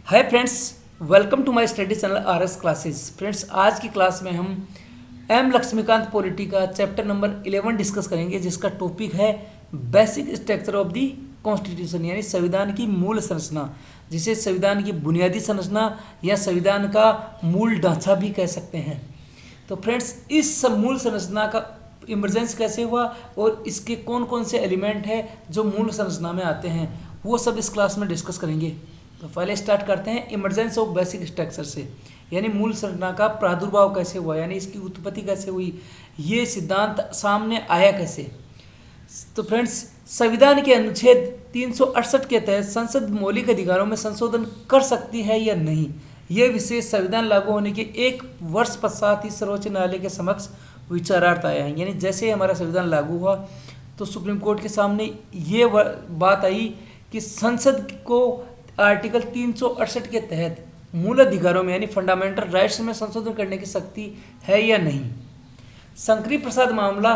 Hi friends, welcome to my study channel RS classes. Friends, आज की class में हम एम लक्ष्मीकांत पॉलिटी का चैप्टर नंबर 11 डिस्कस करेंगे, जिसका टॉपिक है basic structure of the constitution, यानी संविधान की मूल संरचना, जिसे संविधान की बुनियादी संरचना या संविधान का मूल ढांचा भी कह सकते हैं। तो फ्रेंड्स, इस मूल संरचना का इमरजेंस कैसे हुआ और इसके कौन कौन से एलिमेंट हैं जो मूल संरचना में आते हैं, वो सब इस क्लास में डिस्कस करेंगे। तो पहले स्टार्ट करते हैं इमरजेंस ऑफ बेसिक स्ट्रक्चर से, यानी मूल संरचना का प्रादुर्भाव कैसे हुआ, यानी इसकी उत्पत्ति कैसे हुई, ये सिद्धांत सामने आया कैसे। तो फ्रेंड्स, संविधान के अनुच्छेद 368 के तहत संसद मौलिक अधिकारों में संशोधन कर सकती है या नहीं, यह विषय संविधान लागू होने के एक वर्ष पश्चात ही सर्वोच्च न्यायालय के समक्ष विचारार्थ आया है। यानी जैसे ही हमारा संविधान लागू हुआ तो सुप्रीम कोर्ट के सामने ये बात आई कि संसद को आर्टिकल 368 के तहत मूल अधिकारों में यानी फंडामेंटल राइट्स में संशोधन करने की शक्ति है या नहीं। शंकरी प्रसाद मामला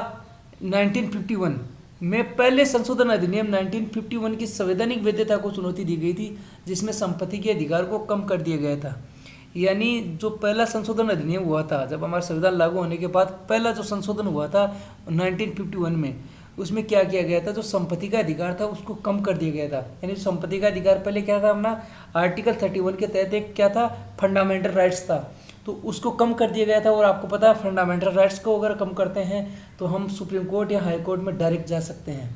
1951 में पहले संशोधन अधिनियम 1951 की संवैधानिक वैधता को चुनौती दी गई थी, जिसमें संपत्ति के अधिकार को कम कर दिया गया था। यानी जो पहला संशोधन अधिनियम हुआ था, जब हमारा संविधान लागू होने के बाद पहला जो संशोधन हुआ था 1951 में, उसमें क्या किया गया था, जो संपत्ति का अधिकार था उसको कम कर दिया गया था। यानी संपत्ति का अधिकार पहले क्या था, अपना आर्टिकल 31 के तहत एक क्या था, फंडामेंटल राइट्स था, तो उसको कम कर दिया गया था। और आपको पता है फंडामेंटल राइट्स को अगर कम करते हैं तो हम सुप्रीम कोर्ट या हाई कोर्ट में डायरेक्ट जा सकते हैं।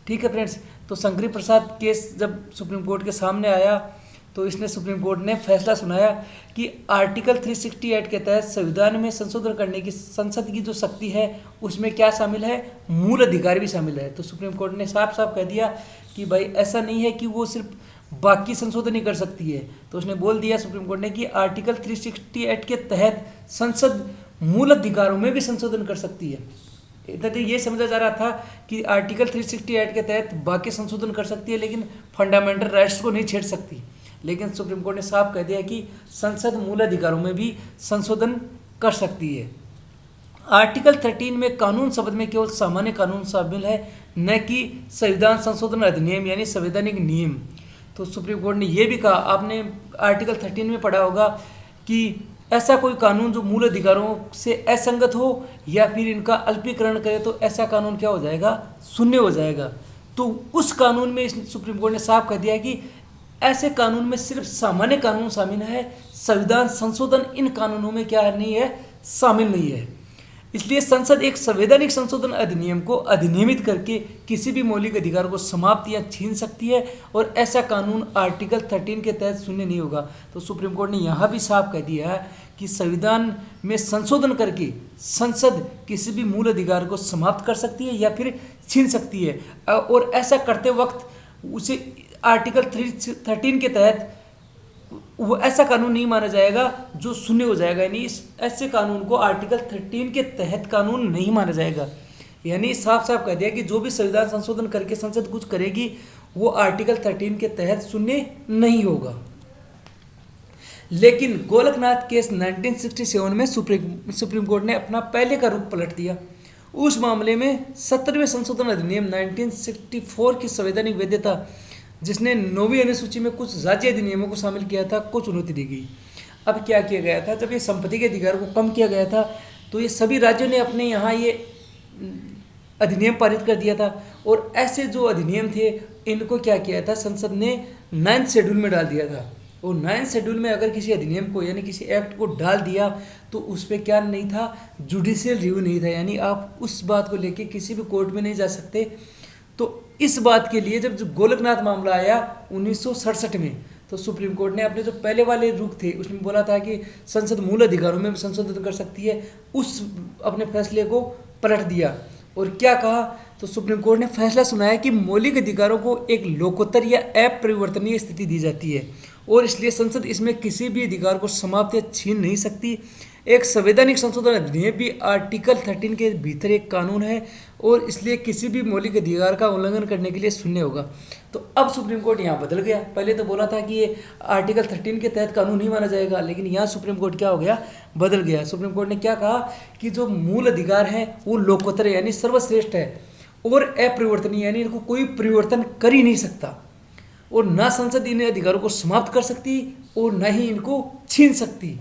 ठीक है फ्रेंड्स, तो शंकरी प्रसाद केस जब सुप्रीम कोर्ट के सामने आया तो इसने सुप्रीम कोर्ट ने फैसला सुनाया कि आर्टिकल 368 के तहत संविधान में संशोधन करने की संसद की जो शक्ति है उसमें क्या शामिल है, मूल अधिकार भी शामिल है। तो सुप्रीम कोर्ट ने साफ साफ कह दिया कि भाई ऐसा नहीं है कि वो सिर्फ बाकी संशोधन ही कर सकती है। तो उसने बोल दिया सुप्रीम कोर्ट ने कि आर्टिकल 368 के तहत संसद मूल अधिकारों में भी संशोधन कर सकती है। इधर ये समझा जा रहा था कि आर्टिकल 368 के तहत बाकी संशोधन कर सकती है लेकिन फंडामेंटल राइट्स को नहीं छेड़ सकती। लेकिन सुप्रीम कोर्ट ने साफ कह दिया कि संसद मूल अधिकारों में भी संशोधन कर सकती है। आर्टिकल 13 में कानून शब्द में केवल सामान्य कानून शामिल है, न कि संविधान संशोधन अधिनियम यानी संवैधानिक नियम। तो सुप्रीम कोर्ट ने यह भी कहा, आपने आर्टिकल 13 में पढ़ा होगा कि ऐसा कोई कानून जो मूल अधिकारों से असंगत हो या फिर इनका अल्पीकरण करे तो ऐसा कानून क्या हो जाएगा, शून्य हो जाएगा। तो उस कानून में सुप्रीम कोर्ट ने साफ कह दिया कि ऐसे कानून में सिर्फ सामान्य कानून शामिल है, संविधान संशोधन इन कानूनों में क्या नहीं है, शामिल नहीं है। इसलिए संसद एक संवैधानिक संशोधन अधिनियम को अधिनियमित करके किसी भी मौलिक अधिकार को समाप्त या छीन सकती है और ऐसा कानून आर्टिकल 13 के तहत शून्य नहीं होगा। तो सुप्रीम कोर्ट ने यहाँ भी साफ कह दिया है कि संविधान में संशोधन करके संसद किसी भी मूल अधिकार को समाप्त कर सकती है या फिर छीन सकती है, और ऐसा करते वक्त उसे आर्टिकल 13 के तहत वो ऐसा कानून नहीं माना जाएगा जो शून्य हो जाएगा। यानी इस ऐसे कानून को आर्टिकल 13 के तहत कानून नहीं माना जाएगा। यानी साफ साफ कह दिया कि जो भी संविधान संशोधन करके संसद कुछ करेगी वो आर्टिकल 13 के तहत शून्य नहीं होगा। लेकिन गोलकनाथ केस 1967 में सुप्रीम कोर्ट ने अपना पहले का रुख पलट दिया। उस मामले में 17वें संशोधन अधिनियम 1964 की संवैधानिक वैधता, जिसने 9वीं अनुसूची में कुछ राज्य अधिनियमों को शामिल किया था, को चुनौती दी गई। अब क्या किया गया था, जब ये संपत्ति के अधिकार को कम किया गया था तो ये सभी राज्यों ने अपने यहाँ ये अधिनियम पारित कर दिया था, और ऐसे जो अधिनियम थे इनको क्या किया था, संसद ने 9th शेड्यूल में डाल दिया था। और 9th शेड्यूल में अगर किसी अधिनियम को यानी किसी एक्ट को डाल दिया तो उस पर क्या नहीं था, जुडिशियल रिव्यू नहीं था, यानी आप उस बात को लेके किसी भी कोर्ट में नहीं जा सकते। तो इस बात के लिए जब जो गोलकनाथ मामला आया 1967 में, तो सुप्रीम कोर्ट ने अपने जो पहले वाले रुख थे उसमें बोला था कि संसद मूल अधिकारों में संशोधन कर सकती है, उस अपने फैसले को पलट दिया। और क्या कहा, तो सुप्रीम कोर्ट ने फैसला सुनाया कि मौलिक अधिकारों को एक लोकोत्तर या अपरिवर्तनीय स्थिति दी जाती है और इसलिए संसद इसमें किसी भी अधिकार को समाप्त या छीन नहीं सकती। एक संवैधानिक संशोधन अधिनियम भी आर्टिकल 13 के भीतर एक कानून है और इसलिए किसी भी मौलिक अधिकार का उल्लंघन करने के लिए शून्य होगा। तो अब सुप्रीम कोर्ट यहाँ बदल गया। पहले तो बोला था कि ये आर्टिकल 13 के तहत कानून नहीं माना जाएगा, लेकिन यहाँ सुप्रीम कोर्ट क्या हो गया, बदल गया। सुप्रीम कोर्ट ने क्या कहा कि जो मूल अधिकार है वो लोकोत्तर है यानी सर्वश्रेष्ठ है और अपरिवर्तनीय यानी इनको कोई परिवर्तन कर ही नहीं सकता। और ना संसद इन अधिकारों को समाप्त कर सकती और ना ही इनको छीन सकती।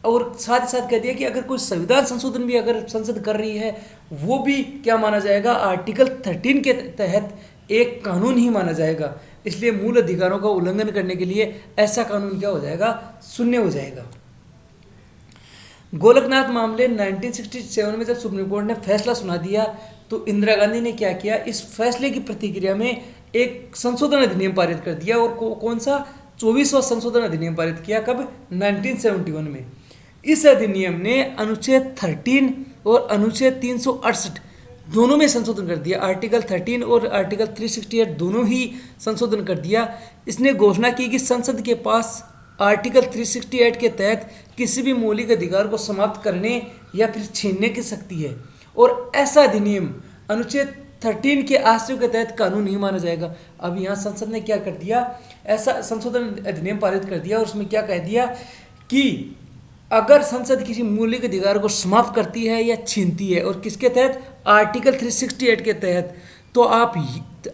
और साथ ही साथ कह दिया कि अगर कोई संविधान संशोधन भी अगर संसद कर रही है वो भी क्या माना जाएगा, आर्टिकल 13 के तहत एक कानून ही माना जाएगा। इसलिए मूल अधिकारों का उल्लंघन करने के लिए ऐसा कानून क्या हो जाएगा, शून्य हो जाएगा। गोलकनाथ मामले 1967 में जब सुप्रीम कोर्ट ने फैसला सुना दिया तो इंदिरा गांधी ने क्या किया, इस फैसले की प्रतिक्रिया में एक संशोधन अधिनियम पारित कर दिया। और कौन सा, 24वां संशोधन अधिनियम पारित किया। कब, 1971 में। इस अधिनियम ने अनुच्छेद 13 और अनुच्छेद 368 दोनों में संशोधन कर दिया। आर्टिकल 13 और आर्टिकल 368 दोनों ही संशोधन कर दिया। इसने घोषणा की कि संसद के पास आर्टिकल 368 के तहत किसी भी मौलिक अधिकार को समाप्त करने या फिर छीनने की शक्ति है और ऐसा अधिनियम अनुच्छेद 13 के आशयों के तहत कानून नहीं माना जाएगा। अब यहाँ संसद ने क्या कर दिया, ऐसा संशोधन अधिनियम पारित कर दिया और उसमें क्या कह दिया कि अगर संसद किसी मौलिक अधिकार को समाप्त करती है या छीनती है और किसके तहत, आर्टिकल 368 के तहत, तो आप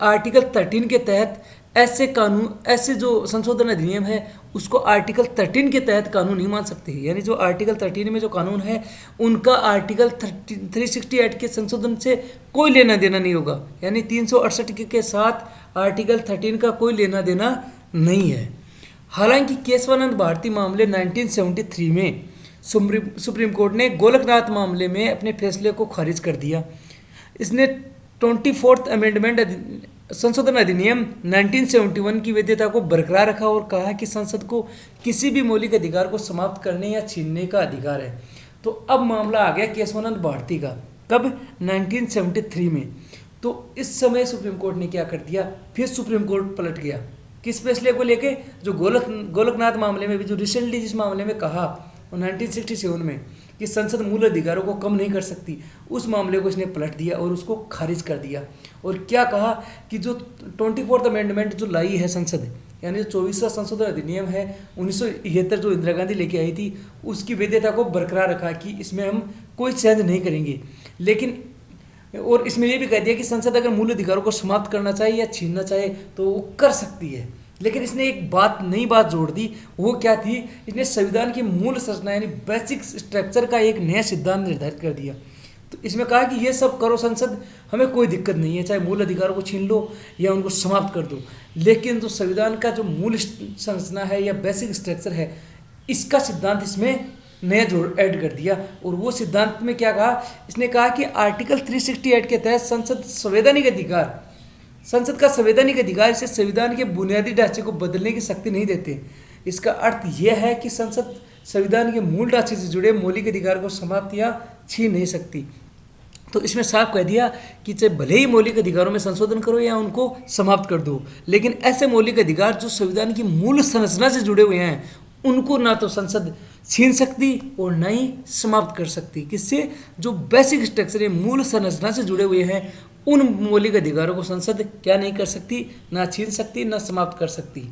आर्टिकल 13 के तहत ऐसे कानून, ऐसे जो संशोधन अधिनियम है उसको आर्टिकल 13 के तहत कानून नहीं मान सकते। यानी जो आर्टिकल 13 में जो कानून है उनका आर्टिकल 368 के संशोधन से कोई लेना देना नहीं होगा। यानी 368 के साथ आर्टिकल 13 का कोई लेना देना नहीं है। हालांकि केशवानंद भारती मामले 1973 में सुप्रीम कोर्ट ने गोलकनाथ मामले में अपने फैसले को खारिज कर दिया। इसने 24th अमेंडमेंट संशोधन अधिनियम 1971 की वैधता को बरकरार रखा और कहा कि संसद को किसी भी मौलिक अधिकार को समाप्त करने या छीनने का अधिकार है। तो अब मामला आ गया केशवानंद भारती का। कब, 1973 में। तो इस समय सुप्रीम कोर्ट ने क्या कर दिया, फिर सुप्रीम कोर्ट पलट गया। किस फैसले को लेके, जो गोलकनाथ मामले में भी जो रिसेंटली जिस मामले में कहा 1967 में कि संसद मूल अधिकारों को कम नहीं कर सकती, उस मामले को इसने पलट दिया और उसको खारिज कर दिया। और क्या कहा कि जो 24th अमेंडमेंट जो लाई है संसद, यानी जो 24वां संशोधन अधिनियम है 1971 जो इंदिरा गांधी लेके आई थी, उसकी वैधता को बरकरार रखा कि इसमें हम कोई चेंज नहीं करेंगे। लेकिन और इसमें यह भी कह दिया कि संसद अगर मूल अधिकारों को समाप्त करना चाहे या छीनना चाहे तो वो कर सकती है। लेकिन इसने एक नई बात जोड़ दी, वो क्या थी, इसने संविधान की मूल संरचना यानी बेसिक स्ट्रक्चर का एक नया सिद्धांत निर्धारित कर दिया। तो इसमें कहा कि ये सब करो संसद, हमें कोई दिक्कत नहीं है, चाहे मूल अधिकारों को छीन लो या उनको समाप्त कर दो, लेकिन जो संविधान का जो मूल संरचना है या बेसिक स्ट्रक्चर है, इसका सिद्धांत इसमें नया जोड़ ऐड कर दिया। और वो सिद्धांत में क्या कहा, इसने कहा कि आर्टिकल 368 के तहत संसद का संवैधानिक अधिकार इसे संविधान के बुनियादी ढांचे को बदलने की शक्ति नहीं देते। इसका अर्थ यह है कि संसद संविधान के मूल ढांचे से जुड़े मौलिक अधिकार को समाप्त या छीन नहीं सकती। तो इसमें साफ कह दिया कि चाहे भले ही मौलिक अधिकारों में संशोधन करो या उनको समाप्त कर दो, लेकिन ऐसे मौलिक अधिकार जो संविधान की मूल संरचना से जुड़े हुए हैं उनको ना तो संसद छीन सकती और ना ही समाप्त कर सकती। किससे, जो बेसिक स्ट्रक्चर है, मूल संरचना से जुड़े हुए हैं, उन मौलिक अधिकारों को संसद क्या नहीं कर सकती, ना छीन सकती ना समाप्त कर सकती।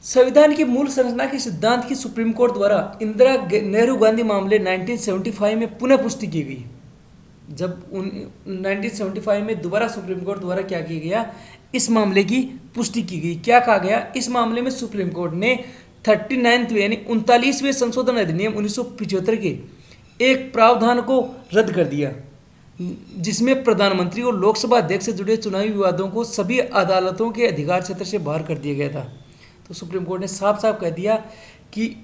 संविधान की मूल संरचना के सिद्धांत की सुप्रीम कोर्ट द्वारा इंदिरा नेहरू गांधी मामले 1975 में पुनः पुष्टि की गई। जब 1975 में दोबारा सुप्रीम कोर्ट द्वारा क्या किया गया, इस मामले की पुष्टि की गई। क्या कहा गया, इस मामले में सुप्रीम कोर्ट ने 39वें यानी 39वें संशोधन अधिनियम 1975 के एक प्रावधान को रद्द कर दिया, जिसमें प्रधानमंत्री और लोकसभा अध्यक्ष से जुड़े चुनावी विवादों को सभी अदालतों के अधिकार क्षेत्र से बाहर कर दिया गया था। तो सुप्रीम कोर्ट ने साफ साफ कह दिया कि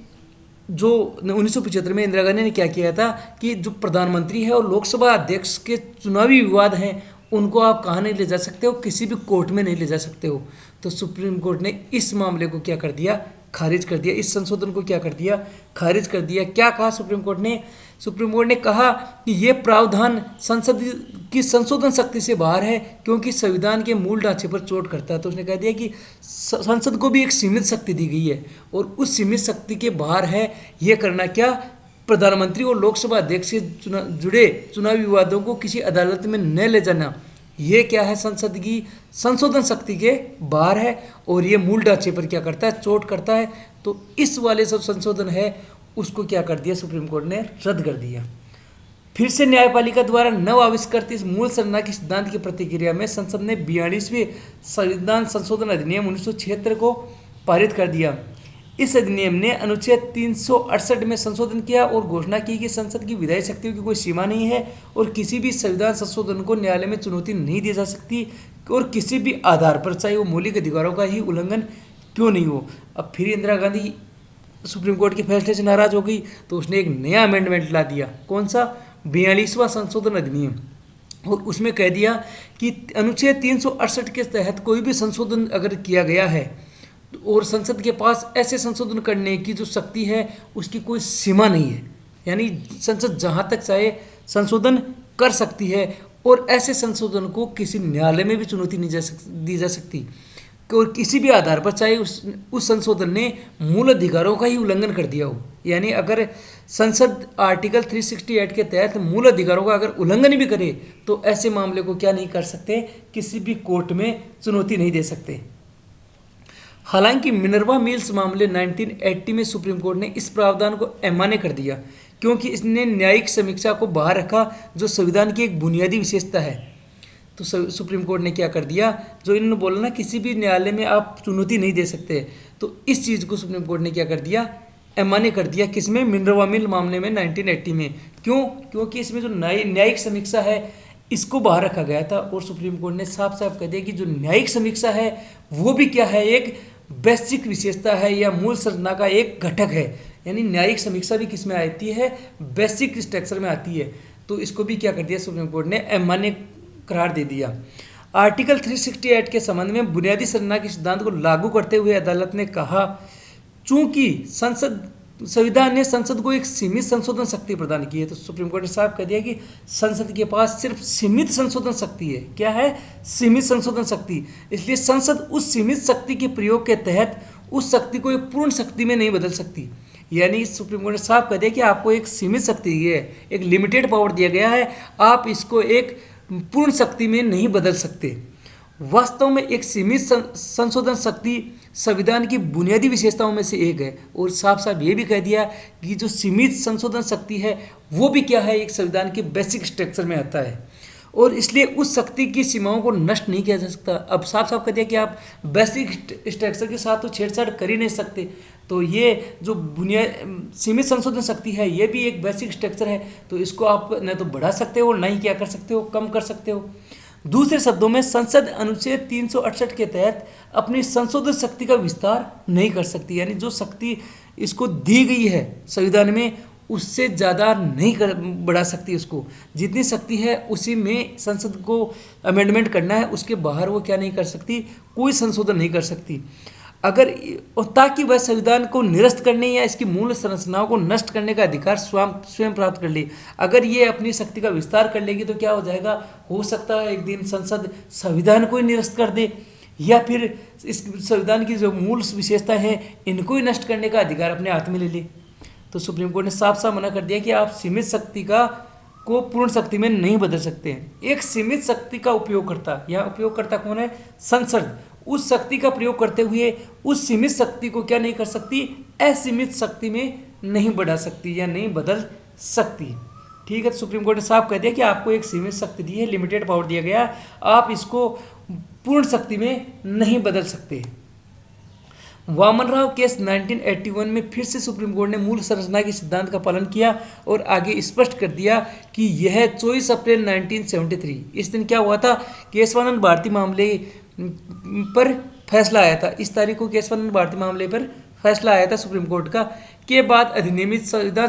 जो 1975 में इंदिरा गांधी ने क्या किया था कि जो प्रधानमंत्री है और लोकसभा अध्यक्ष के चुनावी विवाद हैं उनको आप कहाँ नहीं ले जा सकते हो, किसी भी कोर्ट में नहीं ले जा सकते हो। तो सुप्रीम कोर्ट ने इस मामले को क्या कर दिया, खारिज कर दिया। इस संशोधन को क्या कर दिया, खारिज कर दिया। क्या कहा सुप्रीम कोर्ट ने, सुप्रीम कोर्ट ने कहा कि ये प्रावधान संसद की संशोधन शक्ति से बाहर है क्योंकि संविधान के मूल ढांचे पर चोट करता है। तो उसने कह दिया कि संसद को भी एक सीमित शक्ति दी गई है और उस सीमित शक्ति के बाहर है ये करना क्या, प्रधानमंत्री और लोकसभा अध्यक्ष से जुड़े चुनावी विवादों को किसी अदालत में न ले जाना, ये क्या है, संसद की संशोधन शक्ति के बाहर है और ये मूल ढांचे पर क्या करता है, चोट करता है। तो इस वाले सब संशोधन है उसको क्या कर दिया, सुप्रीम कोर्ट ने रद्द कर दिया। फिर से न्यायपालिका द्वारा नव आविष्कृत इस मूल संरचना के सिद्धांत की प्रतिक्रिया में संसद ने 42वें संविधान संशोधन अधिनियम 1976 को पारित कर दिया। इस अधिनियम ने अनुच्छेद 368 में संशोधन किया और घोषणा की कि संसद की विधायी शक्तियों की कोई सीमा नहीं है और किसी भी संविधान संशोधन को न्यायालय में चुनौती नहीं दी जा सकती और किसी भी आधार पर, चाहे वो मौलिक अधिकारों का ही उल्लंघन क्यों नहीं हो। अब फिर इंदिरा गांधी सुप्रीम कोर्ट के फैसले से नाराज हो गई तो उसने एक नया अमेंडमेंट ला दिया। कौन सा? 42वां संशोधन अधिनियम। और उसमें कह दिया कि अनुच्छेद 368 के तहत कोई भी संशोधन अगर किया गया है और संसद के पास ऐसे संशोधन करने की जो शक्ति है उसकी कोई सीमा नहीं है, यानी संसद जहाँ तक चाहे संशोधन कर सकती है और ऐसे संशोधन को किसी न्यायालय में भी चुनौती नहीं दी जा सकती और किसी भी आधार पर, चाहे उस संशोधन ने मूल अधिकारों का ही उल्लंघन कर दिया हो। यानी अगर संसद आर्टिकल 368 के तहत मूल अधिकारों का अगर उल्लंघन भी करे तो ऐसे मामले को क्या नहीं कर सकते, किसी भी कोर्ट में चुनौती नहीं दे सकते। हालांकि मिनर्वा मिल्स मामले 1980 में सुप्रीम कोर्ट ने इस प्रावधान को अमान्य कर दिया क्योंकि इसने न्यायिक समीक्षा को बाहर रखा जो संविधान की एक बुनियादी विशेषता है। तो सुप्रीम कोर्ट ने क्या कर दिया, जो इन्होंने बोला ना किसी भी न्यायालय में आप चुनौती नहीं दे सकते, तो इस चीज़ को सुप्रीम कोर्ट ने क्या कर दिया, अमान्य कर दिया। किसमें? मिनर्वा मिल मामले में 1980 में। क्यों? क्योंकि इसमें जो न्यायिक समीक्षा है इसको बाहर रखा गया था और सुप्रीम कोर्ट ने साफ साफ कह दिया कि जो न्यायिक समीक्षा है वो भी क्या है, एक बेसिक विशेषता है या मूल संरचना का एक घटक है। यानी न्यायिक समीक्षा भी किस में आती है, बेसिक स्ट्रक्चर में आती है। तो इसको भी क्या कर दिया सुप्रीम कोर्ट ने, अमान्य करार दे दिया। आर्टिकल 368 के संबंध में बुनियादी संरचना के सिद्धांत को लागू करते हुए अदालत ने कहा, चूंकि संविधान ने संसद को एक सीमित संशोधन शक्ति प्रदान की है, तो सुप्रीम कोर्ट ने साफ कह दिया कि संसद के पास सिर्फ सीमित संशोधन शक्ति है। क्या है? सीमित संशोधन शक्ति। इसलिए संसद उस सीमित शक्ति के प्रयोग के तहत उस शक्ति को एक पूर्ण शक्ति में नहीं बदल सकती। यानी सुप्रीम कोर्ट ने साफ कह दिया कि आपको एक सीमित शक्ति है, एक लिमिटेड पावर दिया गया है, आप इसको एक पूर्ण शक्ति में नहीं बदल सकते। वास्तव में एक सीमित संशोधन शक्ति संविधान की बुनियादी विशेषताओं में से एक है और साफ साफ ये भी कह दिया कि जो सीमित संशोधन शक्ति है वो भी क्या है, एक संविधान के बेसिक स्ट्रक्चर में आता है और इसलिए उस शक्ति की सीमाओं को नष्ट नहीं किया जा सकता। अब साफ साफ कह दिया कि आप बेसिक स्ट्रक्चर के साथ तो छेड़छाड़ कर ही नहीं सकते। तो ये जो सीमित संशोधन शक्ति है ये भी एक बेसिक स्ट्रक्चर है, तो इसको आप न तो बढ़ा सकते हो ना ही क्या कर सकते हो, कम कर सकते हो। दूसरे शब्दों में संसद अनुच्छेद 368 के तहत अपनी संशोधन शक्ति का विस्तार नहीं कर सकती। यानी जो शक्ति इसको दी गई है संविधान में उससे ज़्यादा नहीं बढ़ा सकती। उसको जितनी शक्ति है उसी में संसद को अमेंडमेंट करना है, उसके बाहर वो क्या नहीं कर सकती, कोई संशोधन नहीं कर सकती। अगर ताकि वह संविधान को निरस्त करने या इसकी मूल संरचनाओं को नष्ट करने का अधिकार स्वयं प्राप्त कर ले। अगर ये अपनी शक्ति का विस्तार कर लेगी तो क्या हो जाएगा, हो सकता है एक दिन संसद संविधान को ही निरस्त कर दे या फिर इस संविधान की जो मूल विशेषता है इनको ही नष्ट करने का अधिकार अपने हाथ में ले ले। तो सुप्रीम कोर्ट ने साफ साफ मना कर दिया कि आप सीमित शक्ति को पूर्ण शक्ति में नहीं बदल सकते हैं। एक सीमित शक्ति का उपयोगकर्ता, यहाँ उपयोगकर्ता कौन है, संसद, उस शक्ति का प्रयोग करते हुए उस सीमित शक्ति को क्या नहीं कर सकती, असीमित शक्ति में नहीं बढ़ा सकती या नहीं बदल सकती। ठीक है, तो सुप्रीम कोर्ट ने साफ कह दिया कि आपको एक सीमित शक्ति दी है, लिमिटेड पावर दिया गया, आप इसको पूर्ण शक्ति में नहीं बदल सकते। वामन राव केस 1981 में फिर से सुप्रीम कोर्ट ने मूल संरचना के सिद्धांत का पालन किया और आगे स्पष्ट कर दिया कि यह 24 अप्रैल 1973 इस दिन क्या हुआ था, केशवानंद भारती मामले पर फैसला आया था। इस तारीख को केशवानंद भारती मामले पर फैसला आया था सुप्रीम कोर्ट का, के बाद अधिनियमित संविधान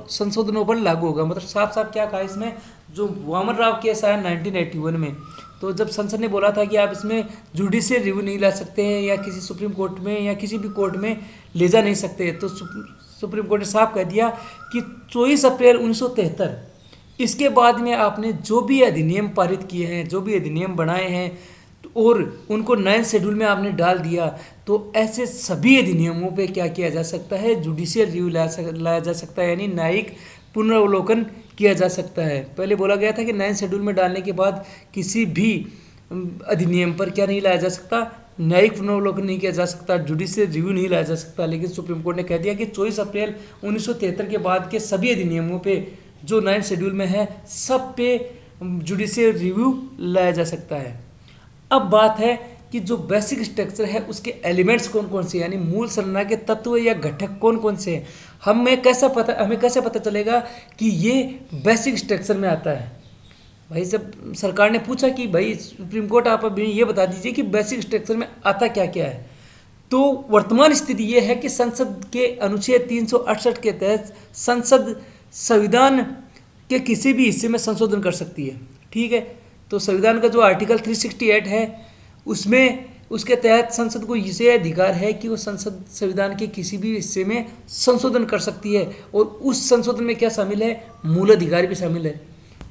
संशोधनों पर लागू होगा। मतलब साफ साफ क्या कहा इसमें, जो वामन राव केस आया 1981 में, तो जब संसद ने बोला था कि आप इसमें जुडिशियल रिव्यू नहीं ला सकते हैं या किसी सुप्रीम कोर्ट में या किसी भी कोर्ट में ले जा नहीं सकते, तो सुप्रीम कोर्ट ने साफ कह दिया कि 24 अप्रैल 1973 इसके बाद में आपने जो भी अधिनियम पारित किए हैं, जो भी अधिनियम बनाए हैं और उनको नए शेड्यूल में आपने डाल दिया, तो ऐसे सभी अधिनियमों पे क्या किया जा सकता है, जुडिशियल रिव्यू लाया जा सकता है, यानी न्यायिक पुनर्वलोकन किया जा सकता है। पहले बोला गया था कि नए शेड्यूल में डालने के बाद किसी भी अधिनियम पर क्या नहीं लाया जा सकता, न्यायिक पुनर्वलोकन नहीं किया जा सकता, जुडिशियल रिव्यू नहीं लाया जा सकता। लेकिन सुप्रीम कोर्ट ने कह दिया कि 24 अप्रैल 1973 के बाद के सभी अधिनियमों पे जो 9 शेड्यूल में है सब पे जुडिशियल रिव्यू लाया जा सकता है। अब बात है कि जो बेसिक स्ट्रक्चर है उसके एलिमेंट्स कौन कौन से, यानी मूल संरचना के तत्व या घटक कौन कौन से हैं। हमें कैसे पता चलेगा कि ये बेसिक स्ट्रक्चर में आता है। भाई जब सरकार ने पूछा कि भाई सुप्रीम कोर्ट आप अभी ये बता दीजिए कि बेसिक स्ट्रक्चर में आता क्या क्या है, तो वर्तमान स्थिति ये है कि संसद के अनुच्छेद 368 के तहत संसद संविधान के किसी भी हिस्से में संशोधन कर सकती है। ठीक है, तो संविधान का जो आर्टिकल 368 है उसमें उसके तहत संसद को ये अधिकार है कि वो संसद संविधान के किसी भी हिस्से में संशोधन कर सकती है। और उस संशोधन में क्या शामिल है, मूल अधिकार भी शामिल है।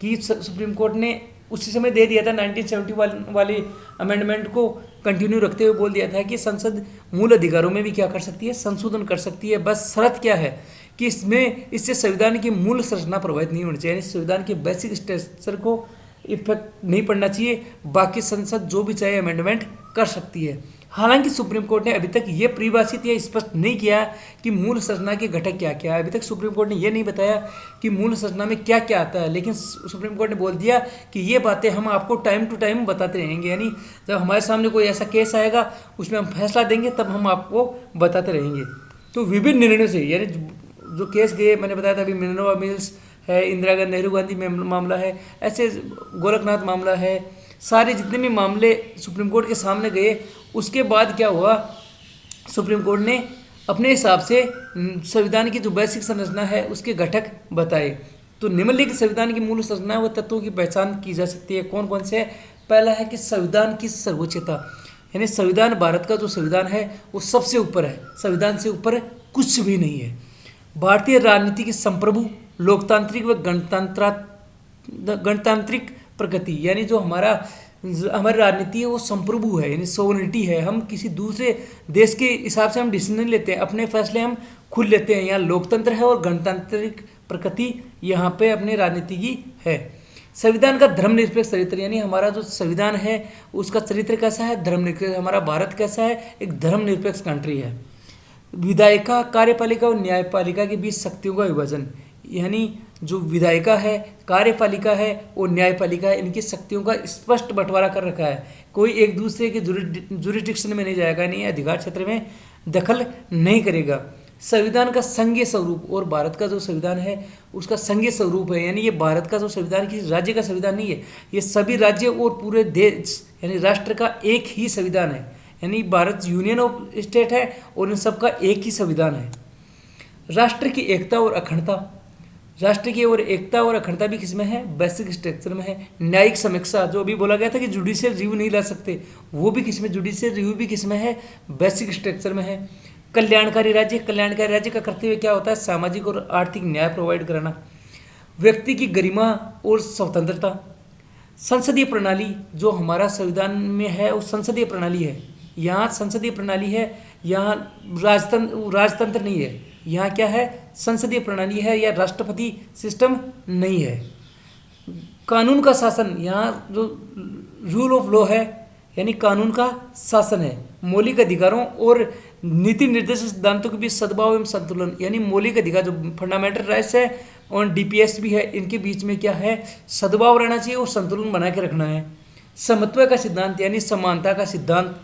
कि सुप्रीम कोर्ट ने उसी समय दे दिया था 1971 वाले अमेंडमेंट को कंटिन्यू रखते हुए बोल दिया था कि संसद मूल अधिकारों में भी क्या कर सकती है, संशोधन कर सकती है। बस शर्त क्या है कि इससे संविधान की मूल संरचना प्रभावित नहीं होनी चाहिए, यानी संविधान के बेसिक स्ट्रक्चर को इफेक्ट नहीं पड़ना चाहिए। बाकी संसद जो भी चाहे अमेंडमेंट कर सकती है। हालांकि सुप्रीम कोर्ट ने अभी तक ये परिभाषित या स्पष्ट नहीं किया कि मूल संरचना के घटक क्या क्या है। अभी तक सुप्रीम कोर्ट ने ये नहीं बताया कि मूल संरचना में क्या क्या आता है, लेकिन सुप्रीम कोर्ट ने बोल दिया कि ये बातें हम आपको टाइम टू टाइम बताते रहेंगे, यानी जब हमारे सामने कोई ऐसा केस आएगा उसमें हम फैसला देंगे तब हम आपको बताते रहेंगे। तो विभिन्न निर्णयों से, यानी जो केस गए मैंने बताया था अभी, मिनर्वा मिल्स है, इंदिरा गांधी नेहरू गांधी मामला है, ऐसे गोरखनाथ मामला है, सारे जितने भी मामले सुप्रीम कोर्ट के सामने गए, उसके बाद क्या हुआ, सुप्रीम कोर्ट ने अपने हिसाब से संविधान की जो बेसिक संरचना है उसके घटक बताए। तो निम्नलिखित संविधान की मूल संरचना व तत्वों की पहचान की जा सकती है। कौन कौन से है? पहला है कि संविधान की सर्वोच्चता, यानी संविधान, भारत का जो संविधान है वो सबसे ऊपर है, संविधान से ऊपर कुछ भी नहीं है। भारतीय राजनीति की संप्रभु, लोकतांत्रिक व गणतांत्रिक प्रकृति, यानी जो हमारी राजनीति है वो संप्रभु है, यानी सोवरेनिटी है। हम किसी दूसरे देश के हिसाब से हम डिसीजन नहीं लेते हैं, अपने फैसले हम खुद लेते हैं। यहाँ लोकतंत्र है और गणतांत्रिक प्रकृति यहाँ पे अपने राजनीति की है। संविधान का धर्मनिरपेक्ष चरित्र, यानी हमारा जो संविधान है उसका चरित्र कैसा है, धर्मनिरपेक्ष। हमारा भारत कैसा है, एक धर्मनिरपेक्ष कंट्री है। विधायिका, कार्यपालिका और न्यायपालिका के बीच शक्तियों का विभाजन, यानी जो विधायिका है, कार्यपालिका है और न्यायपालिका है, इनकी शक्तियों का स्पष्ट बंटवारा कर रखा है। कोई एक दूसरे के जुरिडिक्शन में नहीं जाएगा, नहीं अधिकार क्षेत्र में दखल नहीं करेगा। संविधान का संघीय स्वरूप, और भारत का जो संविधान है उसका संघीय स्वरूप है, यानी ये भारत का जो संविधान किसी राज्य का संविधान नहीं है, ये सभी राज्य और पूरे देश यानी राष्ट्र का एक ही संविधान है। यानी भारत यूनियन ऑफ स्टेट है और इन सबका एक ही संविधान है। राष्ट्र की एकता और अखंडता, राष्ट्र की और एकता और अखंडता भी किसमें है, बेसिक स्ट्रक्चर में है। न्यायिक समीक्षा, जो अभी बोला गया था कि जुडिशियल रिव्यू नहीं ला सकते, वो भी किसमें, जुडिशियल रिव्यू भी किसमें है, बेसिक स्ट्रक्चर में है। कल्याणकारी राज्य, कल्याणकारी राज्य का कर्तव्य क्या होता है, सामाजिक और आर्थिक न्याय प्रोवाइड कराना। व्यक्ति की गरिमा और स्वतंत्रता। संसदीय प्रणाली, जो हमारा संविधान में है वो संसदीय प्रणाली है। यहाँ संसदीय प्रणाली है, यहाँ राजतंत्र नहीं है, यहाँ क्या है, संसदीय प्रणाली है, या राष्ट्रपति सिस्टम नहीं है। कानून का शासन, यहाँ जो रूल ऑफ लॉ है यानी कानून का शासन है। मौलिक अधिकारों और नीति निर्देशक सिद्धांतों के बीच सद्भाव एवं संतुलन, यानी मौलिक अधिकार जो फंडामेंटल राइट्स है और डीपीएस भी है, इनके बीच में क्या है, सद्भाव रहना चाहिए और संतुलन बना के रखना है। समत्व का सिद्धांत, यानी समानता का सिद्धांत।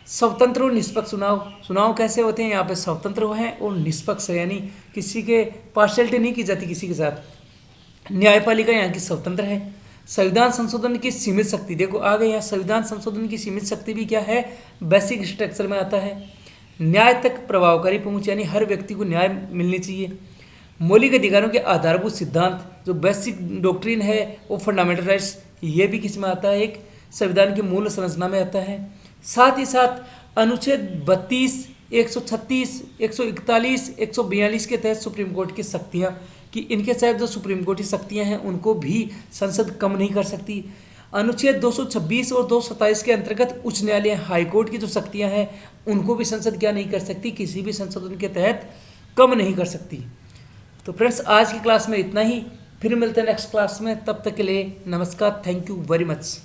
स्वतंत्र और निष्पक्ष चुनाव कैसे होते हैं, यहाँ पे स्वतंत्र हैं और निष्पक्ष है, यानी किसी के पार्शियलिटी नहीं की जाती किसी के साथ। न्यायपालिका यहाँ की स्वतंत्र है। संविधान संशोधन की सीमित शक्ति, देखो आ गए यहाँ, संविधान संशोधन की सीमित शक्ति भी क्या है, बेसिक स्ट्रक्चर में आता है। न्याय तक प्रभावकारी पहुँच, यानी हर व्यक्ति को न्याय मिलनी चाहिए। मौलिक अधिकारों के आधारभूत सिद्धांत, जो बेसिक डॉक्ट्रिन है वो फंडामेंटल राइट्स, ये भी किस में आता है, एक संविधान की मूल संरचना में आता है। साथ ही साथ अनुच्छेद 32, 136, 141, 142 के तहत सुप्रीम कोर्ट की शक्तियाँ, कि इनके तहत जो सुप्रीम कोर्ट की शक्तियाँ हैं उनको भी संसद कम नहीं कर सकती। अनुच्छेद 226 और 227 के अंतर्गत उच्च न्यायालय, हाई कोर्ट की जो शक्तियाँ हैं उनको भी संसद क्या नहीं कर सकती, किसी भी संशोधन के तहत कम नहीं कर सकती। तो फ्रेंड्स आज की क्लास में इतना ही, फिर मिलते हैं नेक्स्ट क्लास में, तब तक के लिए नमस्कार, थैंक यू वेरी मच।